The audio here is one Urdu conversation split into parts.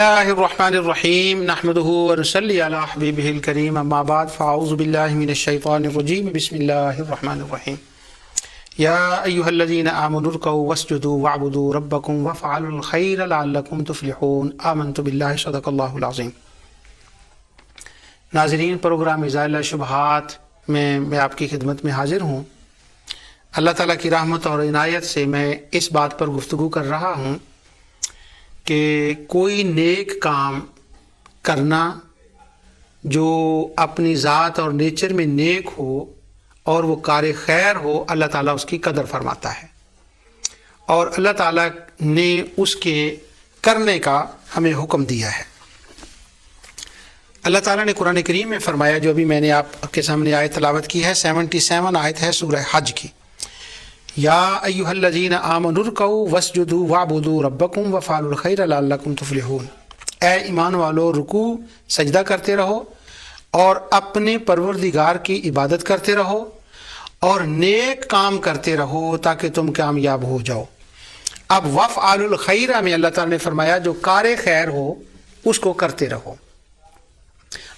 اللہ الرحمن الرحیم نحمده ونصلی علی حبیبہ الکریم اما بعد فاعوذ باللہ من الشیطان الرجیم بسم اللہ الرحمن الرحیم یا ایہا الذین آمنوا ارکعوا واسجدوا واعبدوا ربکم وافعلوا الخیر لعلکم تفلحون آمنت باللہ صدق اللہ العظیم۔ ناظرین، پروگرام ازالہ شبہات میں آپ کی خدمت میں حاضر ہوں۔ اللہ تعالیٰ کی رحمت اور عنایت سے میں اس بات پر گفتگو کر رہا ہوں کہ کوئی نیک کام کرنا جو اپنی ذات اور نیچر میں نیک ہو اور وہ کار خیر ہو، اللہ تعالیٰ اس کی قدر فرماتا ہے اور اللہ تعالیٰ نے اس کے کرنے کا ہمیں حکم دیا ہے۔ اللہ تعالیٰ نے قرآن کریم میں فرمایا، جو ابھی میں نے آپ کے سامنے آیت تلاوت کی ہے، 77 آیت ہے سورہ حج کی۔ یا ایھا الذین آمنوا ارکعوا واسجدوا واعبدوا ربکم وافعلوا الخیر لعلکم تفلحون۔ اے ایمان والو، رکوع سجدہ کرتے رہو اور اپنے پروردگار کی عبادت کرتے رہو اور نیک کام کرتے رہو تاکہ تم کامیاب ہو جاؤ۔ اب وافعلوا الخیر میں اللہ تعالیٰ نے فرمایا جو کار خیر ہو اس کو کرتے رہو۔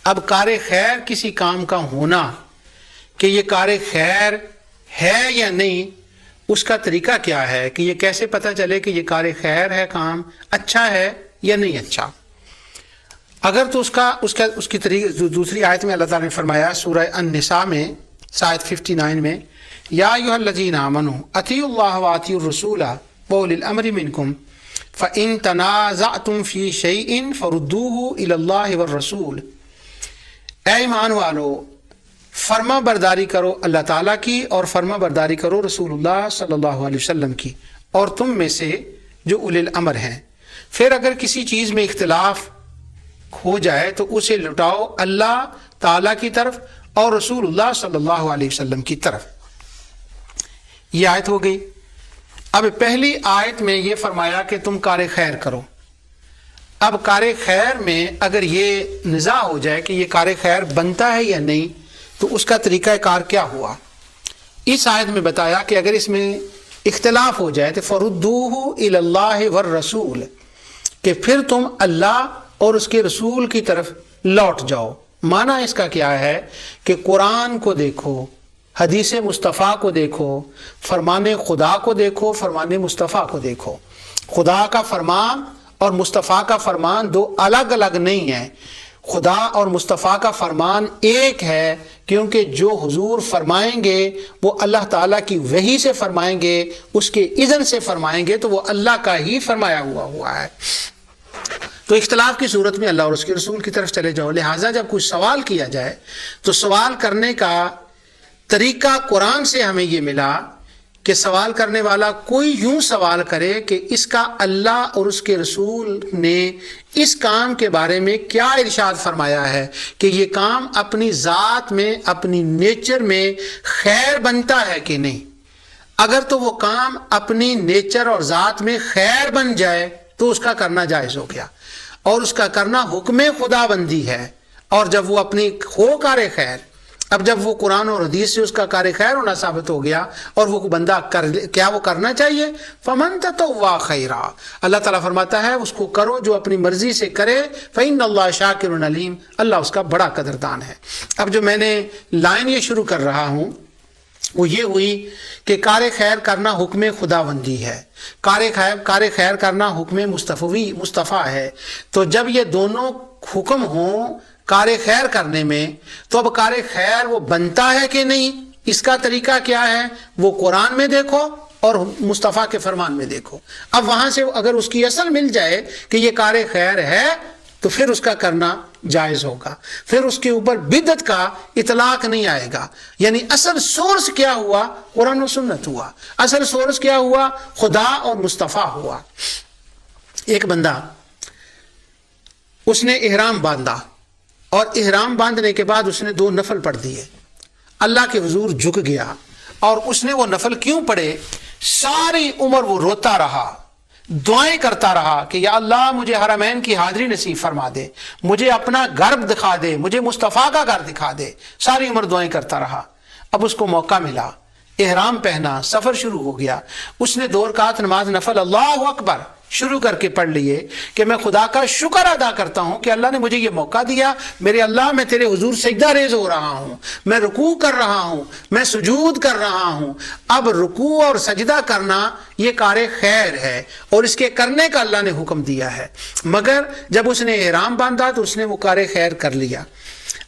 اب کار خیر کسی کام کا ہونا کہ یہ کار خیر ہے یا نہیں، اس کا طریقہ کیا ہے کہ یہ کیسے پتہ چلے کہ یہ کار خیر ہے، کام اچھا ہے یا نہیں اچھا؟ اگر تو اس کی طریقہ دوسری آیت میں اللہ تعالیٰ نے فرمایا سورہ النساء میں آیت 59 میں، یا ایھا الذین آمنوا اطیعوا اللہ واطیعوا الرسول واولی الامر منکم فإن تنازعتم فی شیء فردوہ الی اللہ والرسول۔ اے ایمان والو، فرما برداری کرو اللہ تعالیٰ کی اور فرما برداری کرو رسول اللہ صلی اللہ علیہ وسلم کی اور تم میں سے جو اولی الامر ہیں۔ پھر اگر کسی چیز میں اختلاف ہو جائے تو اسے لٹاؤ اللہ تعالیٰ کی طرف اور رسول اللہ صلی اللہ علیہ وسلم کی طرف۔ یہ آیت ہو گئی۔ اب پہلی آیت میں یہ فرمایا کہ تم کار خیر کرو۔ اب کار خیر میں اگر یہ نزاع ہو جائے کہ یہ کار خیر بنتا ہے یا نہیں تو اس کا طریقہ کار کیا ہوا؟ اس آیت میں بتایا کہ اگر اس میں اختلاف ہو جائے تو فردوہ الی اللہ والرسول، کہ پھر تم اللہ اور اس کے رسول کی طرف لوٹ جاؤ۔ معنی اس کا کیا ہے کہ قرآن کو دیکھو، حدیث مصطفیٰ کو دیکھو، فرمان خدا کو دیکھو، فرمان مصطفیٰ کو دیکھو۔ خدا کا فرمان اور مصطفیٰ کا فرمان دو الگ الگ نہیں ہیں، خدا اور مصطفیٰ کا فرمان ایک ہے، کیونکہ جو حضور فرمائیں گے وہ اللہ تعالیٰ کی وحی سے فرمائیں گے، اس کے اذن سے فرمائیں گے، تو وہ اللہ کا ہی فرمایا ہوا ہے۔ تو اختلاف کی صورت میں اللہ اور اس کے رسول کی طرف چلے جاؤ۔ لہٰذا جب کوئی سوال کیا جائے تو سوال کرنے کا طریقہ قرآن سے ہمیں یہ ملا کہ سوال کرنے والا کوئی یوں سوال کرے کہ اس کا اللہ اور اس کے رسول نے اس کام کے بارے میں کیا ارشاد فرمایا ہے کہ یہ کام اپنی ذات میں، اپنی نیچر میں خیر بنتا ہے کہ نہیں۔ اگر تو وہ کام اپنی نیچر اور ذات میں خیر بن جائے تو اس کا کرنا جائز ہو گیا اور اس کا کرنا حکم خدا بندی ہے۔ اور جب وہ اپنی ہو کار خیر، اب جب وہ قرآن اور حدیث سے اس کا کار خیر ہونا ثابت ہو گیا اور وہ بندہ کیا وہ کرنا چاہیے، فمن تطوع خیرا، اللہ تعالیٰ فرماتا ہے اس کو کرو جو اپنی مرضی سے کرے، فإن اللہ شاکر علیم، اللہ اس کا بڑا قدردان ہے۔ اب جو میں نے لائن یہ شروع کر رہا ہوں وہ یہ ہوئی کہ کار خیر کرنا حکم خدا بندی ہے، کار خیر کرنا حکم مصطفیٰ ہے۔ تو جب یہ دونوں حکم ہوں کار خیر کرنے میں، تو اب کار خیر وہ بنتا ہے کہ نہیں، اس کا طریقہ کیا ہے، وہ قرآن میں دیکھو اور مصطفیٰ کے فرمان میں دیکھو۔ اب وہاں سے اگر اس کی اصل مل جائے کہ یہ کار خیر ہے تو پھر اس کا کرنا جائز ہوگا، پھر اس کے اوپر بدعت کا اطلاق نہیں آئے گا۔ یعنی اصل سورس کیا ہوا، قرآن و سنت ہوا، اصل سورس کیا ہوا، خدا اور مصطفیٰ ہوا۔ ایک بندہ اس نے احرام باندھا اور احرام باندھنے کے بعد اس نے 2 نفل پڑھ دیے، اللہ کے حضور جھک گیا اور اس نے وہ نفل کیوں پڑھے؟ ساری عمر وہ روتا رہا، دعائیں کرتا رہا کہ یا اللہ مجھے حرمین کی حاضری نصیب فرما دے، مجھے اپنا گھر دکھا دے، مجھے مصطفیٰ کا گھر دکھا دے، ساری عمر دعائیں کرتا رہا۔ اب اس کو موقع ملا، احرام پہنا، سفر شروع ہو گیا، اس نے 2 رکعت نماز نفل اللہ اکبر شروع کر کے پڑھ لیے کہ میں خدا کا شکر ادا کرتا ہوں کہ اللہ نے مجھے یہ موقع دیا، میرے اللہ میں تیرے حضور سجدہ ریز ہو رہا ہوں، میں رکوع کر رہا ہوں، میں سجود کر رہا ہوں۔ اب رکوع اور سجدہ کرنا یہ کار خیر ہے اور اس کے کرنے کا اللہ نے حکم دیا ہے، مگر جب اس نے احرام باندھا تو اس نے وہ کار خیر کر لیا۔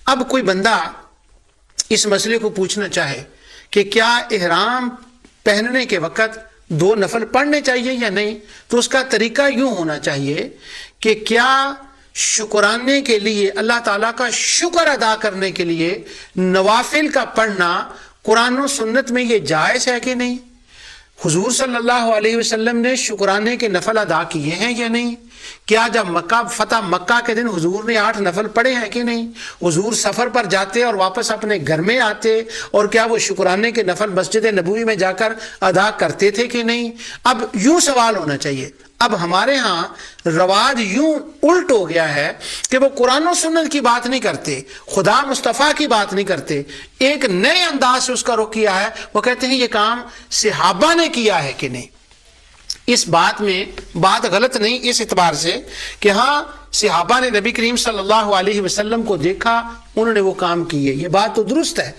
اب کوئی بندہ اس مسئلے کو پوچھنا چاہے کہ کیا احرام پہننے کے وقت 2 نفل پڑھنے چاہیے یا نہیں، تو اس کا طریقہ یوں ہونا چاہیے کہ کیا شکرانے کے لیے، اللہ تعالیٰ کا شکر ادا کرنے کے لیے نوافل کا پڑھنا قرآن و سنت میں یہ جائز ہے کہ نہیں؟ حضور صلی اللہ علیہ وسلم نے شکرانے کے نفل ادا کیے ہیں یا نہیں؟ کیا جب فتح مکہ کے دن حضور نے 8 نفل پڑھے ہیں کہ نہیں؟ حضور سفر پر جاتے اور واپس اپنے گھر میں آتے اور کیا وہ شکرانے کے نفل مسجد نبوی میں جا کر ادا کرتے تھے کہ نہیں؟ اب یوں سوال ہونا چاہیے۔ اب ہمارے ہاں رواج یوں الٹ ہو گیا ہے کہ وہ قرآن و سنت کی بات نہیں کرتے، خدا مصطفیٰ کی بات نہیں کرتے، ایک نئے انداز سے اس کا رخ کیا ہے۔ وہ کہتے ہیں یہ کام صحابہ نے کیا ہے کہ نہیں۔ اس بات میں بات غلط نہیں اس اعتبار سے کہ ہاں صحابہ نے نبی کریم صلی اللہ علیہ وسلم کو دیکھا، انہوں نے وہ کام کیے، یہ بات تو درست ہے،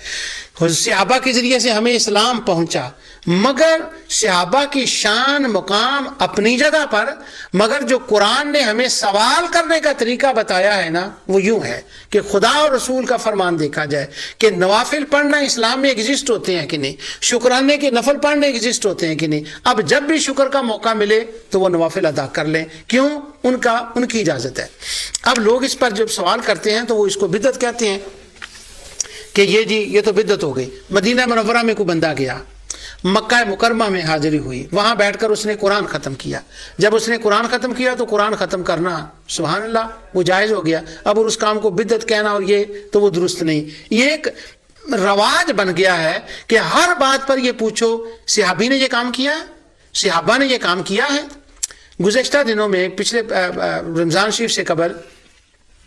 صحابہ کے ذریعے سے ہمیں اسلام پہنچا، مگر صحابہ کی شان مقام اپنی جگہ پر، مگر جو قرآن نے ہمیں سوال کرنے کا طریقہ بتایا ہے نا وہ یوں ہے کہ خدا اور رسول کا فرمان دیکھا جائے کہ نوافل پڑھنا اسلام میں ایگزسٹ ہوتے ہیں کہ نہیں، شکرانے کے نفل پڑھنے ایگزسٹ ہوتے ہیں کہ نہیں۔ اب جب بھی شکر کا موقع ملے تو وہ نوافل ادا کر لیں، کیوں؟ ان کی اجازت ہے۔ اب لوگ اس پر جب سوال کرتے ہیں تو وہ اس کو بدعت کہتے ہیں کہ یہ تو بدعت ہو گئی۔ مدینہ منورہ میں کوئی بندہ گیا، مکہ مکرمہ میں حاضری ہوئی، وہاں بیٹھ کر اس نے قرآن ختم کیا۔ جب اس نے قرآن ختم کیا تو قرآن ختم کرنا سبحان اللہ وہ جائز ہو گیا۔ اب اور اس کام کو بدعت کہنا اور یہ تو وہ درست نہیں۔ یہ ایک رواج بن گیا ہے کہ ہر بات پر یہ پوچھو صحابی نے یہ کام کیا ہے، صحابہ نے یہ کام کیا ہے۔ گزشتہ دنوں میں پچھلے رمضان شریف سے قبل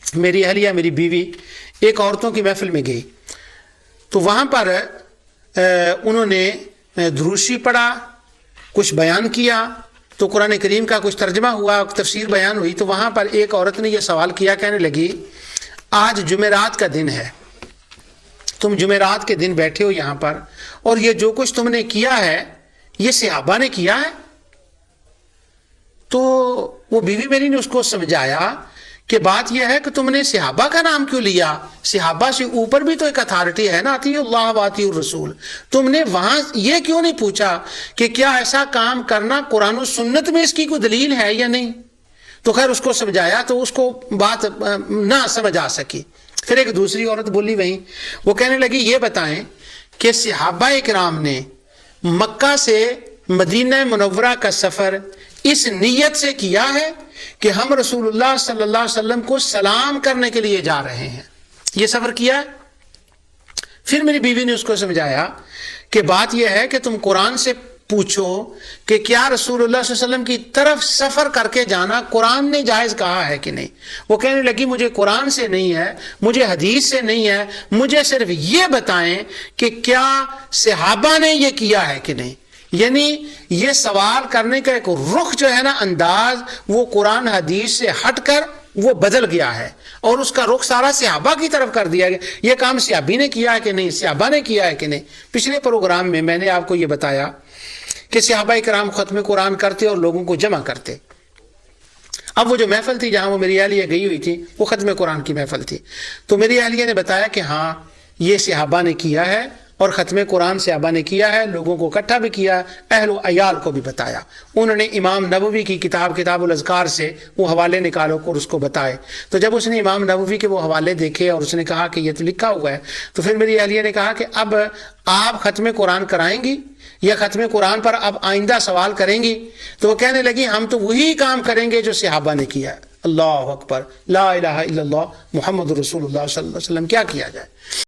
میری اہلیہ میری بیوی ایک عورتوں کی محفل میں گئی، تو وہاں پر انہوں نے دروشی پڑھا، کچھ بیان کیا، تو قرآن کریم کا کچھ ترجمہ ہوا، تفسیر بیان ہوئی، تو وہاں پر ایک عورت نے یہ سوال کیا، کہنے لگی آج جمعرات کا دن ہے، تم جمعرات کے دن بیٹھے ہو یہاں پر اور یہ جو کچھ تم نے کیا ہے یہ صحابہ نے کیا ہے؟ تو وہ بیوی میری نے اس کو سمجھایا کہ بات یہ ہے کہ تم نے صحابہ کا نام کیوں لیا؟ صحابہ سے اوپر بھی تو ایک اتھارٹی ہے نا، اطیع اللہ و اطیع الرسول۔ تم نے وہاں یہ کیوں نہیں پوچھا کہ کیا ایسا کام کرنا قرآن و سنت میں اس کی کوئی دلیل ہے یا نہیں؟ تو خیر اس کو سمجھایا تو اس کو بات نہ سمجھ آ سکی۔ پھر ایک دوسری عورت بولی وہیں، وہ کہنے لگی یہ بتائیں کہ صحابہ کرام نے مکہ سے مدینہ منورہ کا سفر اس نیت سے کیا ہے کہ ہم رسول اللہ صلی اللہ علیہ وسلم کو سلام کرنے کے لیے جا رہے ہیں، یہ سفر کیا ہے؟ پھر میری بیوی نے اس کو سمجھایا کہ بات یہ ہے کہ تم قرآن سے پوچھو کہ کیا رسول اللہ صلی اللہ علیہ وسلم کی طرف سفر کر کے جانا قرآن نے جائز کہا ہے کہ نہیں۔ وہ کہنے لگی مجھے قرآن سے نہیں ہے، مجھے حدیث سے نہیں ہے، مجھے صرف یہ بتائیں کہ کیا صحابہ نے یہ کیا ہے کہ نہیں۔ یعنی یہ سوال کرنے کا ایک رخ جو ہے نا، انداز، وہ قرآن حدیث سے ہٹ کر وہ بدل گیا ہے اور اس کا رخ سارا صحابہ کی طرف کر دیا گیا۔ یہ کام صحابی نے کیا ہے کہ نہیں، صحابہ نے کیا ہے کہ نہیں۔ پچھلے پروگرام میں میں نے آپ کو یہ بتایا کہ صحابہ کرام ختم قرآن کرتے اور لوگوں کو جمع کرتے۔ اب وہ جو محفل تھی جہاں وہ میری اہلیہ گئی ہوئی تھی وہ ختم قرآن کی محفل تھی، تو میری اہلیہ نے بتایا کہ ہاں یہ صحابہ نے کیا ہے اور ختم قرآن صحابہ نے کیا ہے، لوگوں کو اکٹھا بھی کیا، اہل و عیال کو بھی بتایا۔ انہوں نے امام نووی کی کتاب الاذکار سے وہ حوالے نکالو اور اس کو بتائے۔ تو جب اس نے امام نووی کے وہ حوالے دیکھے اور اس نے کہا کہ یہ تو لکھا ہوا ہے، تو پھر میری اہلیہ نے کہا کہ اب آپ ختم قرآن کرائیں گی یا ختم قرآن پر اب آئندہ سوال کریں گی؟ تو وہ کہنے لگی ہم تو وہی کام کریں گے جو صحابہ نے کیا ہے۔ اللہ اکبر، لا الہ الا اللہ محمد رسول اللہ صلی اللہ علیہ وسلم، کیا کیا جائے۔